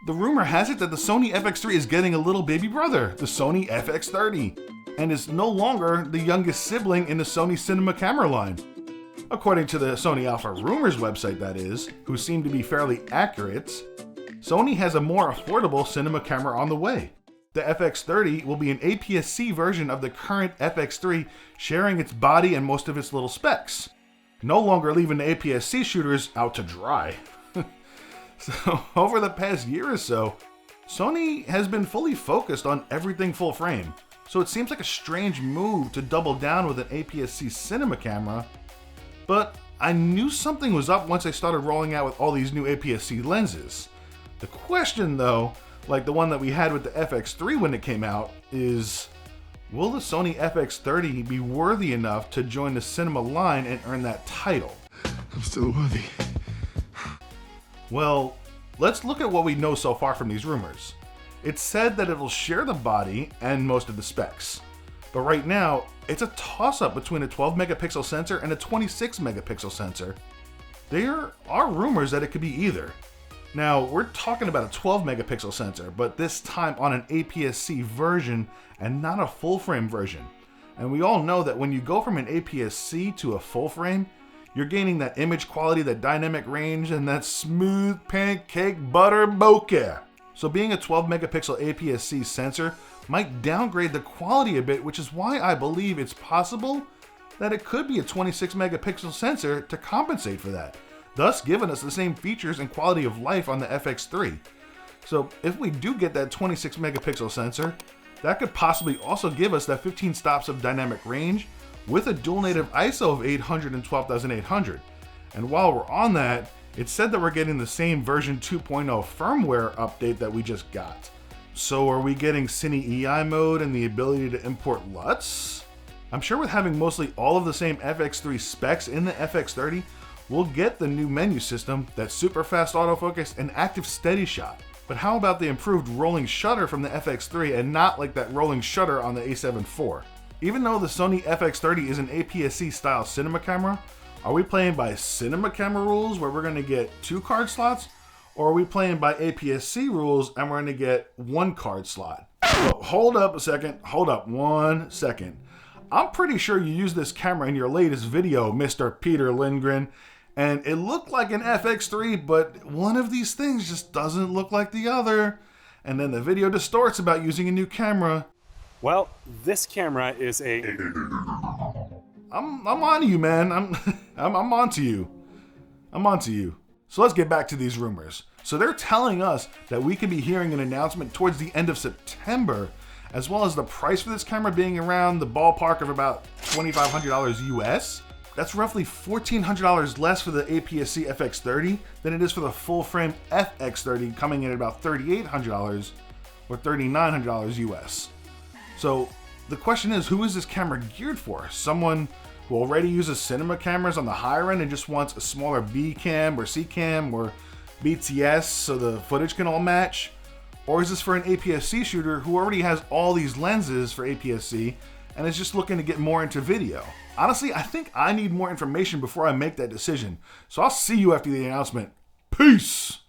The rumor has it that the Sony FX3 is getting a little baby brother, the Sony FX30, and is no longer the youngest sibling in the Sony cinema camera line. According to the Sony Alpha Rumors website, that is, who seem to be fairly accurate, Sony has a more affordable cinema camera on the way. The FX30 will be an APS-C version of the current FX3, sharing its body and most of its little specs, no longer leaving the APS-C shooters out to dry. So, over the past year or so, Sony has been fully focused on everything full frame, so it seems like a strange move to double down with an APS-C cinema camera, but I knew something was up once they started rolling out with all these new APS-C lenses. The question though, like the one that we had with the FX3 when it came out, is will the Sony FX30 be worthy enough to join the cinema line and earn that title? I'm still worthy. Well, let's look at what we know so far from these rumors. It's said that it will share the body and most of the specs. But right now, it's a toss-up between a 12 megapixel sensor and a 26 megapixel sensor. There are rumors that it could be either. Now, we're talking about a 12 megapixel sensor, but this time on an APS-C version and not a full frame version. And we all know that when you go from an APS-C to a full frame, you're gaining that image quality, that dynamic range, and that smooth pancake butter bokeh. So being a 12 megapixel APS-C sensor might downgrade the quality a bit, which is why I believe it's possible that it could be a 26 megapixel sensor to compensate for that, thus giving us the same features and quality of life on the FX3. So if we do get that 26 megapixel sensor, that could possibly also give us that 15 stops of dynamic range with a dual native ISO of 800 and 12,800. And while we're on that, it's said that we're getting the same version 2.0 firmware update that we just got. So are we getting Cine EI mode and the ability to import LUTs? I'm sure with having mostly all of the same FX3 specs in the FX30, we'll get the new menu system, that super fast autofocus and active steady shot. But how about the improved rolling shutter from the FX3 and not like that rolling shutter on the A7 IV? Even though the Sony FX30 is an APS-C style cinema camera, are we playing by cinema camera rules where we're going to get 2 card slots? Or are we playing by APS-C rules and we're going to get 1 card slot? Well, hold up one second. I'm pretty sure you used this camera in your latest video, Mr. Peter Lindgren, and it looked like an FX3, but one of these things just doesn't look like the other. And then the video distorts about using a new camera. Well, this camera is a... I'm on you, man. I'm onto you. I'm onto you. So let's get back to these rumors. So they're telling us that we could be hearing an announcement towards the end of September, as well as the price for this camera being around the ballpark of about $2,500 US. That's roughly $1,400 less for the APS-C FX30 than it is for the full-frame FX30, coming in at about $3,800 or $3,900 US. So the question is, who is this camera geared for? Someone who already uses cinema cameras on the higher end and just wants a smaller B cam or C cam or BTS so the footage can all match? Or is this for an APS-C shooter who already has all these lenses for APS-C and is just looking to get more into video? Honestly, I think I need more information before I make that decision. So I'll see you after the announcement. Peace!